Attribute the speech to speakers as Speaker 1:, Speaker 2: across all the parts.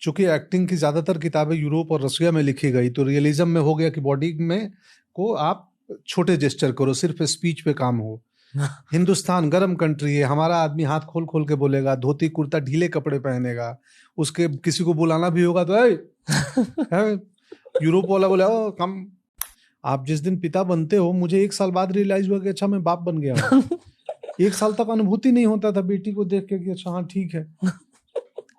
Speaker 1: चूंकि एक्टिंग की ज्यादातर किताबें यूरोप और रशिया में लिखी गई, तो रियलिज्म में हो गया कि बॉडी में को आप छोटे जेस्चर करो, सिर्फ स्पीच पे काम हो। हिंदुस्तान गर्म कंट्री है, हमारा आदमी हाथ खोल खोल के बोलेगा, धोती कुर्ता ढीले कपड़े पहनेगा, उसके किसी को बुलाना भी होगा तो है। यूरोप वाला बोले ओ कम। आप जिस दिन पिता बनते हो, मुझे 1 साल बाद रियलाइज हुआ कि अच्छा मैं बाप बन गया हूँ। 1 साल तक अनुभूति नहीं होता था बेटी को देख के कि अच्छा हाँ ठीक है।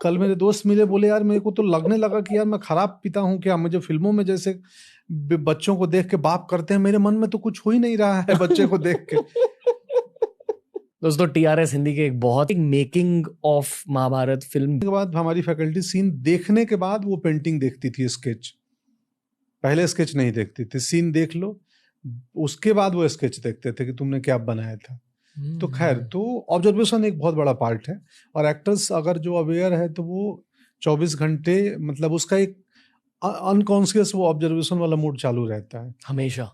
Speaker 1: कल मेरे दोस्त मिले, बोले यार मेरे को तो लगने लगा कि यार मैं खराब पिता हूँ क्या, मुझे फिल्मों में जैसे बच्चों को देख के बाप करते हैं, मेरे मन में तो कुछ हो ही नहीं रहा है बच्चे को देख के।
Speaker 2: दोस्तों TRS हिंदी के एक बहुत मेकिंग ऑफ महाभारत फिल्म
Speaker 1: के बाद हमारी फैकल्टी सीन देखने के बाद वो पेंटिंग देखती थी, स्केच। पहले स्केच नहीं देखती थी, सीन देख लो उसके बाद वो स्केच देखते थे कि तुमने क्या बनाया था। तो खैर, तो ऑब्जर्वेशन एक बहुत बड़ा पार्ट है, और एक्टर्स अगर जो अवेयर है तो वो 24 घंटे मतलब उसका एक अनकॉन्शियस वो ऑब्जर्वेशन वाला मूड चालू रहता है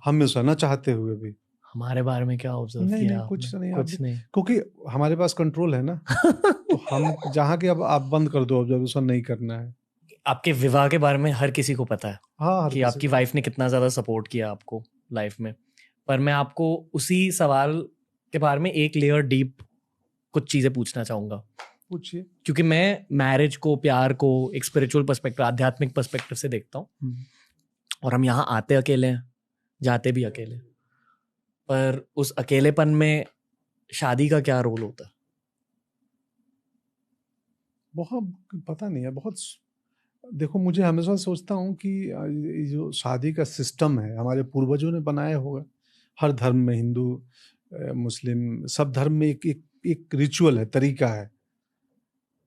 Speaker 1: हमेशा ना चाहते हुए भी।
Speaker 2: हमारे बारे में क्या ऑब्जर्व किया?
Speaker 1: नहीं कुछ नहीं, क्योंकि हमारे पास कंट्रोल है ना। तो हम जहाँ के अब आप बंद कर दो, ऑब्जर्वेशन नहीं करना है।
Speaker 2: आपके विवाह के बारे में हर किसी को पता है,
Speaker 1: हाँ,
Speaker 2: कि आपकी वाइफ ने कितना ज्यादा सपोर्ट किया आपको लाइफ में। पर मैं आपको उसी सवाल के बारे में एक लेयर डीप कुछ चीजें पूछना चाहूंगा।
Speaker 1: पूछिए।
Speaker 2: क्योंकि मैं मैरिज को, प्यार को एक स्पिरिचुअल पर्सपेक्टिव, आध्यात्मिक पर्सपेक्टिव से देखता हूँ, और हम यहाँ आते अकेले हैं, जाते भी अकेले। पर उस अकेलेपन में शादी का क्या रोल होता है?
Speaker 1: बहुत पता नहीं है, बहुत। देखो, मुझे हमेशा सोचता हूँ कि जो शादी का सिस्टम है हमारे पूर्वजों ने बनाया होगा, हर धर्म में, हिंदू मुस्लिम सब धर्म में एक रिचुअल है, तरीका है।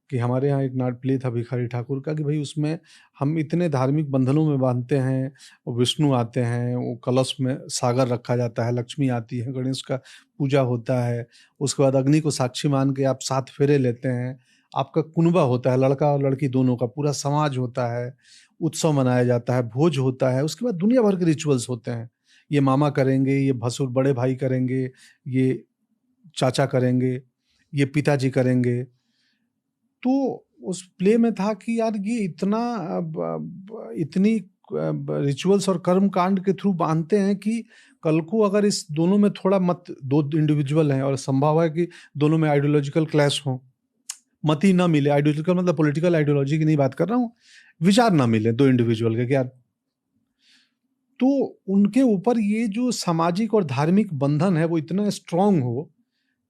Speaker 1: कि हमारे यहाँ एक नाट प्ले था भिखारी ठाकुर का, कि भाई उसमें हम इतने धार्मिक बंधनों में बांधते हैं। विष्णु आते हैं, वो कलश में सागर रखा जाता है, लक्ष्मी आती है, गणेश का पूजा होता है, उसके बाद अग्नि को साक्षी मान के आप 7 फेरे लेते हैं, आपका कुनबा होता है, लड़का और लड़की दोनों का, पूरा समाज होता है, उत्सव मनाया जाता है, भोज होता है, उसके बाद दुनिया भर के रिचुअल्स होते हैं। ये मामा करेंगे, ये भसुर बड़े भाई करेंगे, ये चाचा करेंगे, ये पिताजी करेंगे। तो उस प्ले में था कि यार ये इतनी रिचुअल्स और कर्म कांड के थ्रू बांधते हैं कि कल को अगर इस दोनों में थोड़ा मत, दो इंडिविजुअल हैं और संभव है कि दोनों में आइडियोलॉजिकल क्लैश हो, मत ही ना मिले, आइडियोलॉजिकल मतलब पॉलिटिकल आइडियोलॉजी की नहीं बात कर रहा हूँ, विचार ना मिले दो इंडिविजुअल के क्या, तो उनके ऊपर ये जो सामाजिक और धार्मिक बंधन है वो इतना स्ट्रांग हो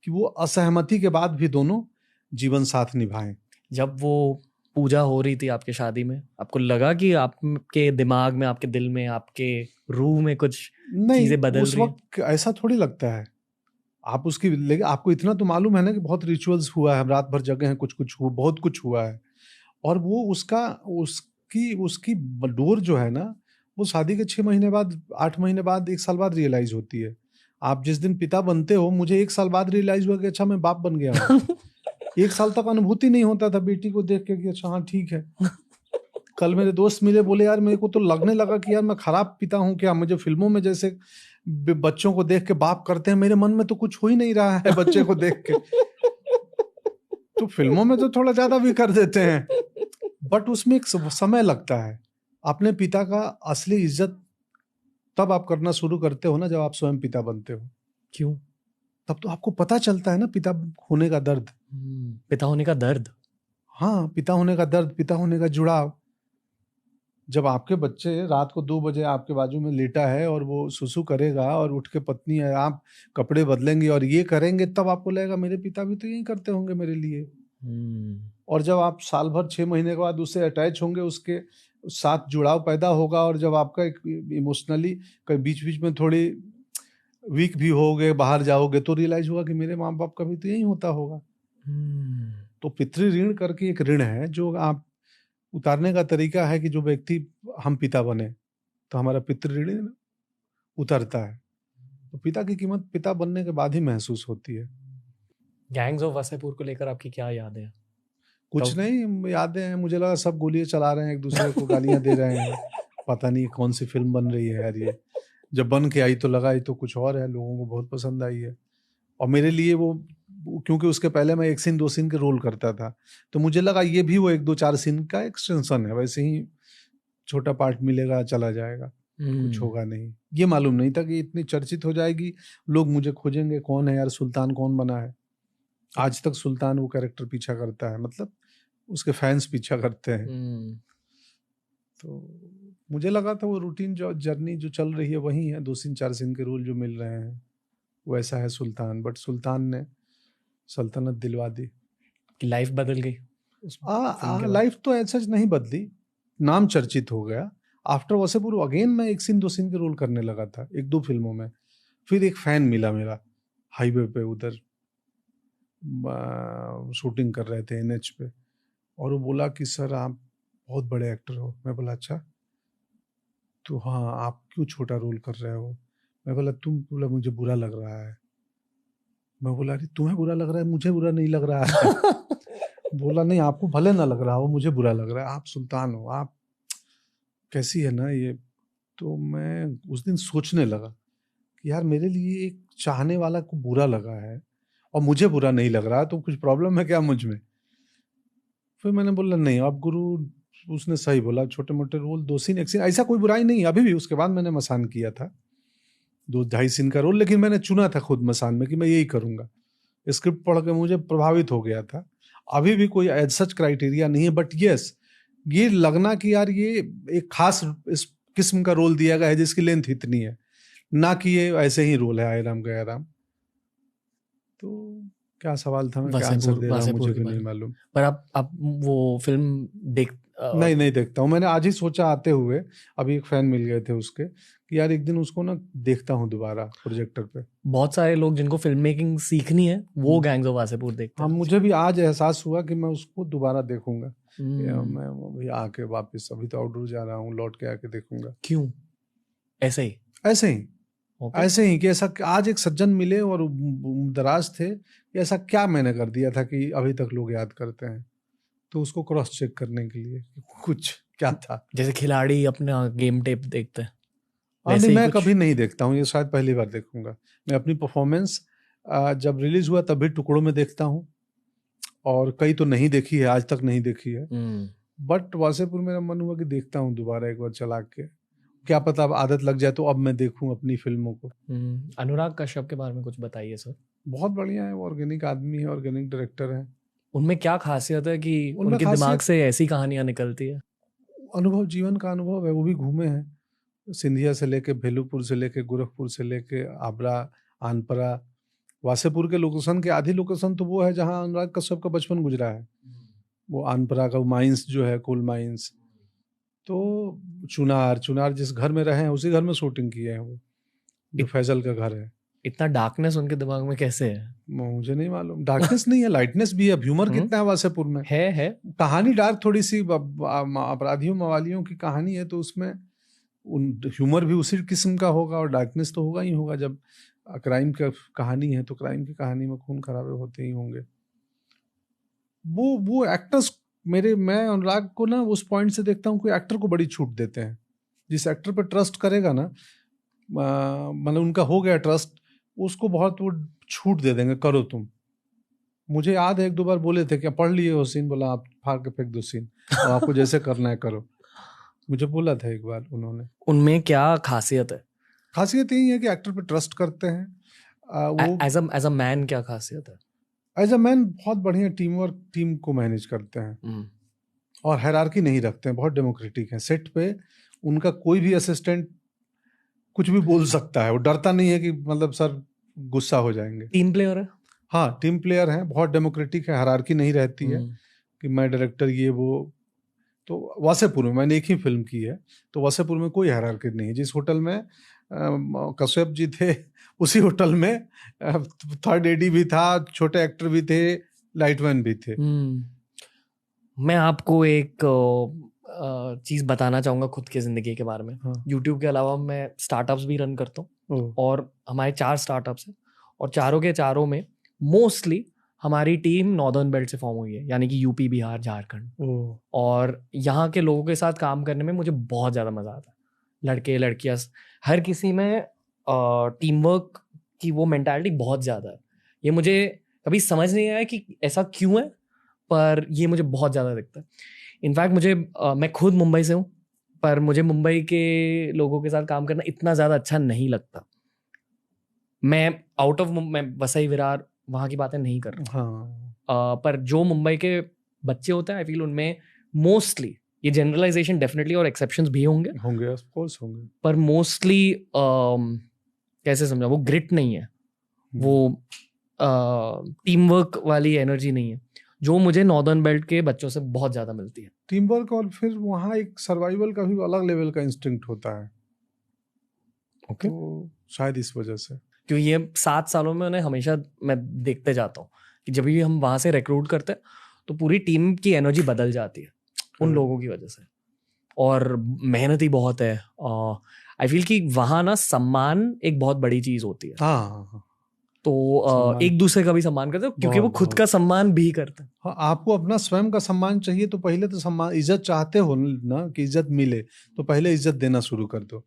Speaker 1: कि वो असहमति के बाद भी दोनों जीवन साथ निभाएं।
Speaker 2: जब वो पूजा हो रही थी आपके शादी में, आपको लगा कि आपके दिमाग में, आपके दिल में, आपके रूह में कुछ चीजें बदल रही हैं?
Speaker 1: उस वक्त ऐसा थोड़ी लगता है। आप उसकी, लेकिन आपको इतना तो मालूम है ना कि बहुत रिचुअल्स हुआ है, हम रात भर जगे हैं, कुछ हुआ, बहुत कुछ हुआ है, और वो उसकी डोर जो है ना, वो शादी के 6 महीने बाद, 8 महीने बाद, 1 साल बाद रियलाइज होती है। आप जिस दिन पिता बनते हो, मुझे 1 साल बाद रियलाइज हुआ कि अच्छा मैं बाप बन गया हूँ। 1 साल तक अनुभूति नहीं होता था बेटी को देख के कि अच्छा हाँ ठीक है। कल मेरे दोस्त मिले, बोले यार मेरे को तो लगने लगा कि यार मैं खराब पिता हूँ क्या, मुझे फिल्मों में जैसे बच्चों को देख के बाप करते हैं, मेरे मन में तो कुछ हो ही नहीं रहा है बच्चे को देख के। तो फिल्मों में तो थोड़ा ज्यादा भी कर देते हैं, बट उसमें एक समय लगता है। अपने पिता का असली इज्जत तब आप करना शुरू करते हो ना, जब आप स्वयं पिता बनते हो।
Speaker 2: क्यों?
Speaker 1: तब तो आपको पता चलता है ना पिता होने का दर्द।
Speaker 2: पिता होने का दर्द?
Speaker 1: हाँ, पिता होने का दर्द, पिता होने का जुड़ाव। जब आपके बच्चे रात को 2 बजे आपके बाजू में लेटा है और वो सुसु करेगा और उठ के पत्नी है, आप कपड़े बदलेंगे और ये करेंगे, तब आपको लगेगा मेरे पिता भी तो यही करते होंगे मेरे लिए। और जब आप साल भर 6 महीने के बाद उससे अटैच होंगे, उसके साथ जुड़ाव पैदा होगा, और जब आपका एक इमोशनली कहीं बीच बीच में थोड़ी वीक भी होगे, बाहर जाओगे, तो रियलाइज होगा कि मेरे माँ बाप का भी तो यही होता होगा। तो पितृ ऋण करके एक ऋण है जो आप उतारने का तरीका है कि जो व्यक्ति हम पिता बने तो हमारा पितृ ऋण उतरता है। तो पिता की कीमत पिता बनने के बाद ही महसूस होती है।
Speaker 2: गैंग्स ऑफ वासेपुर को लेकर आपकी क्या यादें हैं?
Speaker 1: कुछ नहीं यादें हैं, मुझे लगा सब गोलियां चला रहे हैं, एक दूसरे को गालियां दे रहे हैं। पता नहीं कौन सी फिल्म बन रही है यार ये। जब बन के आई तो लगा ये तो कुछ और है, लोगों को बहुत पसंद आई है। और मेरे लिए वो क्योंकि उसके पहले मैं 1 सीन 2 सीन के रोल करता था, तो मुझे लगा ये भी वो 1 2 4 सीन का एक्सटेंशन है, वैसे ही छोटा पार्ट मिलेगा चला जाएगा, कुछ होगा नहीं। ये मालूम नहीं था कि इतनी चर्चित हो जाएगी, लोग मुझे खोजेंगे कौन है यार, सुल्तान कौन बना है। आज तक सुल्तान वो कैरेक्टर पीछा करता है, मतलब उसके फैंस पीछा करते हैं। तो मुझे लगा था वो रूटीन जो जर्नी जो चल रही है वही है, 2 सीन 4 सीन के रोल जो मिल रहे हैं वैसा है सुल्तान, बट सुल्तान ने सल्तनत दिलवा दी।
Speaker 2: लाइफ बदल गई
Speaker 1: लाइफ तो ऐसा नहीं बदली, नाम चर्चित हो गया। आफ्टर वसेपुर अगेन मैं 1 सीन 2 सीन के रोल करने लगा था 1 2 फिल्मों में। फिर एक फैन मिला मेरा हाईवे पे, उधर शूटिंग कर रहे थे NH पे, और वो बोला कि सर आप बहुत बड़े एक्टर हो। मैं बोला अच्छा, तो हाँ आप क्यों छोटा रोल कर रहे हो। मैं बोला तुम, बोला मुझे बुरा लग रहा है। मैं बोला अरे तुम्हें बुरा लग रहा है, मुझे बुरा नहीं लग रहा है। बोला नहीं आपको भले ना लग रहा हो, मुझे बुरा लग रहा है, आप सुल्तान हो, आप कैसी है ना ये। तो मैं उस दिन सोचने लगा कि यार मेरे लिए एक चाहने वाला को बुरा लगा है और मुझे बुरा नहीं लग रहा, तो कुछ प्रॉब्लम है क्या मुझ में। फिर मैंने बोला नहीं आप गुरु, उसने सही बोला, छोटे मोटे रोल 2 सीन 1 सीन ऐसा कोई बुराई नहीं अभी भी। उसके बाद मैंने मसान किया था 2 2.5 सीन का रोल, लेकिन मैंने चुना था खुद मसान में कि मैं यही करूंगा। स्क्रिप्ट पढ़ के मुझे प्रभावित हो गया था। अभी भी कोई एज सच क्राइटेरिया नहीं है, बट यस ये लगना कि यार ये एक खास इस किस्म का रोल दिया गया है जिसकी लेंथ इतनी है, ना कि ये ऐसे ही रोल है आए राम गया राम। तो क्या सवाल था, मैं क्या आंसर दे रहा हूँ मुझे भी नहीं मालूम।
Speaker 2: पर आप वो फिल्म
Speaker 1: नहीं देखता हूँ। मैंने आज ही सोचा आते हुए, अभी एक फैन मिल गए थे उसके, कि यार एक दिन उसको ना देखता हूँ दोबारा प्रोजेक्टर पे।
Speaker 2: बहुत सारे लोग जिनको फिल्म मेकिंग सीखनी है वो गैंग्स ऑफ वासेपुर देखते हैं।
Speaker 1: हाँ मुझे भी आज एहसास हुआ कि मैं उसको दोबारा देखूंगा। मैं अभी आके वापस, अभी तो आउटडोर जा रहा हूँ, लौट के आके देखूंगा।
Speaker 2: क्यों? ऐसे ही
Speaker 1: ऐसे ही कि ऐसा आज एक सज्जन मिले और दराज थे, ऐसा क्या मैंने कर दिया था कि अभी तक लोग याद करते हैं, तो उसको क्रॉस चेक करने के लिए कुछ क्या था।
Speaker 2: जैसे खिलाड़ी अपना गेम टेप देखते हैं,
Speaker 1: नहीं मैं कभी नहीं देखता हूँ, ये शायद पहली बार देखूंगा। मैं अपनी परफॉर्मेंस जब रिलीज हुआ तभी टुकड़ों में देखता हूँ, और कई तो नहीं देखी है, आज तक नहीं देखी है। बट वासेपुर मेरा मन हुआ कि देखता हूँ दोबारा एक बार चला के, क्या पता अब आदत लग जाए तो अब मैं देखूं अपनी फिल्मों को।
Speaker 2: अनुराग कश्यप के बारे में कुछ बताइए सर।
Speaker 1: बहुत बढ़िया है, वो ऑर्गेनिक आदमी है, ऑर्गेनिक डायरेक्टर है।
Speaker 2: उनमें क्या खासियत है कि उनके दिमाग से ऐसी कहानियां निकलती है?
Speaker 1: अनुभव, जीवन का अनुभव है। वो भी घूमे हैं, सिंधिया से लेके भेलूपुर से लेके गोरखपुर से लेके आबरा, आनपरा, वासेपुर के लोकेशन के आधी लोकेशन तो वो है जहाँ अनुराग कश्यप का बचपन गुजरा है। वो आनपरा का माइंस जो है, कोल माइंस, तो चुनार जिस घर में रहे हैं उसी घर में शूटिंग किए हैं वो, जो फैजल का घर है।
Speaker 2: इतना डार्कनेस उनके दिमाग में कैसे है?
Speaker 1: मुझे नहीं मालूम। डार्कनेस नहीं है, लाइटनेस भी है। ह्यूमर कितना है वासेपुर में।
Speaker 2: है
Speaker 1: कहानी डार्क थोड़ी सी, अपराधियों मवालियों की कहानी है, तो उसमें ह्यूमर भी उसी किस्म का होगा और डार्कनेस तो होगा ही होगा। जब क्राइम का कहानी है तो क्राइम की कहानी में खून खराबे होते ही होंगे। वो एक्टर्स मैं अनुराग को ना उस पॉइंट से देखता हूँ, कोई एक्टर को बड़ी छूट देते हैं। जिस एक्टर पे ट्रस्ट करेगा ना, मतलब उनका हो गया ट्रस्ट, उसको बहुत वो छूट दे देंगे, करो तुम। मुझे याद है 1 2 बार बोले थे, क्या पढ़ लिए हो सीन, बोला आप फाड़ के फेंक दो सीन और आपको जैसे करना है करो। मुझे बोला था एक बार उन्होंने। उनमें
Speaker 2: क्या खासियत है?
Speaker 1: खासियत यही है कि एक्टर पे ट्रस्ट करते हैं।
Speaker 2: एज अ मैन क्या खासियत है?
Speaker 1: एज अ मैन बहुत बढ़िया टीम वर्क, टीम को मैनेज करते हैं और हायरार्की नहीं रखते हैं, बहुत डेमोक्रेटिक है। सेट पे उनका कोई भी असिस्टेंट कुछ भी बोल सकता है, वो डरता नहीं है कि मतलब सर गुस्सा हो जाएंगे।
Speaker 2: टीम प्लेयर है।
Speaker 1: हाँ टीम प्लेयर है, बहुत डेमोक्रेटिक है, हायरार्की नहीं रहती है कि मैं डायरेक्टर ये वो। तो वासेपुर में मैंने एक ही फिल्म की है, तो वासेपुर में कोई हायरार्की नहीं है। जिस होटल में कश्यप जी थे उसी होटल में थर्ड एडी भी था, छोटे एक्टर भी थे, लाइटमैन भी थे।
Speaker 2: मैं आपको एक चीज बताना चाहूंगा खुद की जिंदगी के बारे में। यूट्यूब के अलावा मैं स्टार्टअप्स भी रन करता हूँ और हमारे 4 स्टार्टअप्स हैं और चारों के चारों में मोस्टली हमारी टीम नॉर्दर्न बेल्ट से फॉर्म हुई है, यानी कि यूपी, बिहार, झारखंड। और यहाँ के लोगों के साथ काम करने में मुझे बहुत ज़्यादा मज़ा आता है। लड़के लड़कियाँ हर किसी में टीम वर्क की वो मेंटालिटी बहुत ज़्यादा है। ये मुझे कभी समझ नहीं आया कि ऐसा क्यों है, पर ये मुझे बहुत ज़्यादा दिखता है। इनफैक्ट मुझे मैं खुद मुंबई से हूँ, पर मुझे मुंबई के लोगों के साथ काम करना इतना ज़्यादा अच्छा नहीं लगता। मैं आउट ऑफ मैं वसई विरार वहाँ की बातें नहीं कर रहा।
Speaker 1: हाँ
Speaker 2: पर जो मुंबई के बच्चे होते हैं, आई फील उनमें मोस्टली, ये जनरलाइजेशन डेफिनेटली और एक्सेप्शंस भी होंगे,
Speaker 1: ऑफ कोर्स होंगे,
Speaker 2: पर मोस्टली कैसे समझा, वो ग्रिट नहीं है, वो टीम वर्क वाली एनर्जी नहीं है, जो मुझे नॉर्दर्न बेल्ट के बच्चों से बहुत ज़्यादा मिलती है।
Speaker 1: टीम वर्क, और फिर वहाँ एक सर्वाइवल का भी अलग लेवल का इंस्टिंक्ट होता है।
Speaker 2: ओके,
Speaker 1: तो शायद इस वजह से,
Speaker 2: क्योंकि ये 7 सालों में उन्हें हमेशा मैं देखते जाता हूँ कि जब भी हम वहाँ से रिक्रूट करते हैं तो पूरी टीम की एनर्जी बदल जाती है उन लोगों की वजह से, और मेहनती बहुत है। आई फील कि वहाँ ना सम्मान एक बहुत बड़ी चीज़ होती है।
Speaker 1: हाँ
Speaker 2: तो एक दूसरे का भी सम्मान करते हैं, क्योंकि वो खुद का सम्मान भी करते हैं।
Speaker 1: हाँ, आपको अपना स्वयं का सम्मान चाहिए तो पहले तो सम्मान, इज्जत चाहते हो ना कि इज्जत मिले, तो पहले इज्जत देना शुरू कर दो।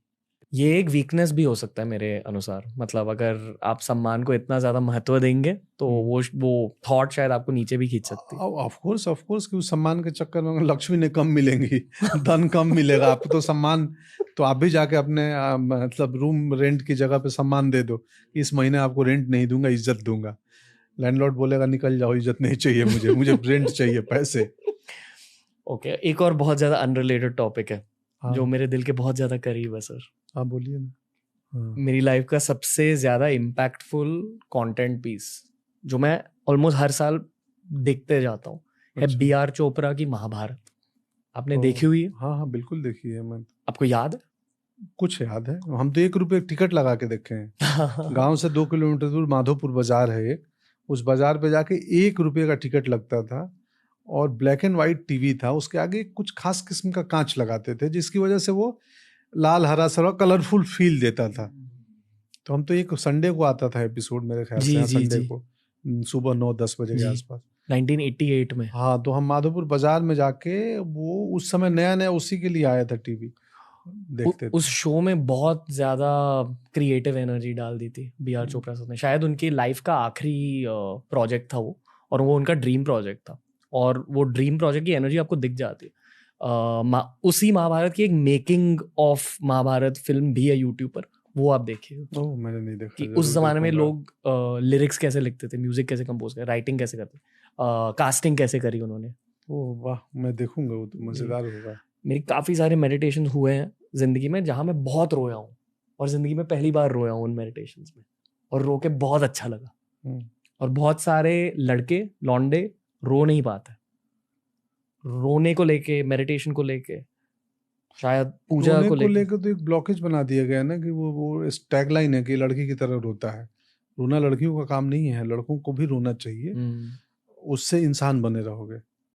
Speaker 2: ये एक वीकनेस भी हो सकता है मेरे अनुसार, मतलब अगर आप सम्मान को इतना ज्यादा महत्व देंगे तो वो थॉट शायद आपको नीचे भी खींच सकती है।
Speaker 1: ऑफ कोर्स कि उस सम्मान के चक्कर में लक्ष्मी ने कम मिलेंगी, धन कम मिलेगा आपको, तो सम्मान तो आप भी जाके अपने मतलब रूम रेंट की जगह पे सम्मान दे दो, इस महीने आपको रेंट नहीं दूंगा, इज्जत दूंगा। लैंडलॉर्ड बोलेगा निकल जाओ, इज्जत नहीं चाहिए मुझे रेंट चाहिए, पैसे।
Speaker 2: ओके, एक और बहुत ज्यादा अनरिलेटेड टॉपिक है जो
Speaker 1: हाँ
Speaker 2: मेरे दिल के बहुत ज्यादा करीब है सर।
Speaker 1: हाँ बोलिए ना। हाँ
Speaker 2: मेरी लाइफ का सबसे ज्यादा इम्पैक्टफुल कंटेंट पीस जो मैं ऑलमोस्ट हर साल देखते जाता हूँ है
Speaker 1: अच्छा।
Speaker 2: B.R. चोपड़ा की महाभारत। आपने देखी हुई है?
Speaker 1: हाँ हाँ बिल्कुल देखी है मैं।
Speaker 2: आपको याद है?
Speaker 1: कुछ याद है, हम तो 1 रुपये टिकट लगा के देखे हैं। गांव से 2 किलोमीटर दूर माधोपुर बाजार है एक, उस बाजार पे जाके 1 रुपये का टिकट लगता था, और ब्लैक एंड वाइट टीवी था, उसके आगे कुछ खास किस्म का कांच लगाते थे जिसकी वजह से वो लाल हरा सरा कलरफुल फील देता था। तो हम तो एक संडे को आता था एपिसोड, मेरे ख्याल से संडे को सुबह 9-10 बजे के आसपास,
Speaker 2: 1988 में।
Speaker 1: हाँ, तो हम माधोपुर बाजार में जाके, वो उस समय नया नया उसी के लिए आया था टीवी, देखते थे।
Speaker 2: उस शो में बहुत ज्यादा क्रिएटिव एनर्जी डाल दी थी B.R. चोपड़ा सर ने। शायद उनकी लाइफ का आखिरी प्रोजेक्ट था वो, और वो उनका ड्रीम प्रोजेक्ट था, और वो ड्रीम प्रोजेक्ट की एनर्जी आपको दिख जाती है। उसी महाभारत की एक मेकिंग ऑफ महाभारत फिल्म भी है यूट्यूब पर, वो आप देखिए।
Speaker 1: ओह, मैंने नहीं देखा।
Speaker 2: कि उस जमाने में लोग लिरिक्स कैसे लिखते थे, म्यूजिक कैसे कंपोज करते, राइटिंग कैसे करते, कास्टिंग कैसे करी उन्होंने।
Speaker 1: ओह वाह, मैं देखूंगा, वो तो मजेदार होगा।
Speaker 2: मेरी काफ़ी सारे मेडिटेशन हुए हैं ज़िंदगी में जहाँ मैं बहुत रोया हूँ, और ज़िंदगी में पहली बार रोया हूँ उन मेडिटेशंस में, और रो के बहुत अच्छा लगा। और बहुत सारे लड़के लौंडे रो नहीं पाते रोने को लेके, मेडिटेशन को लेके, शायद पूजा को लेके
Speaker 1: तो एक ब्लॉकेज बना दिया गया ना कि वो टैगलाइन है कि लड़की की तरह रोता है। रोना लड़कियों का काम नहीं है, लड़कों को भी रोना चाहिए, उससे इंसान बने रहोगे।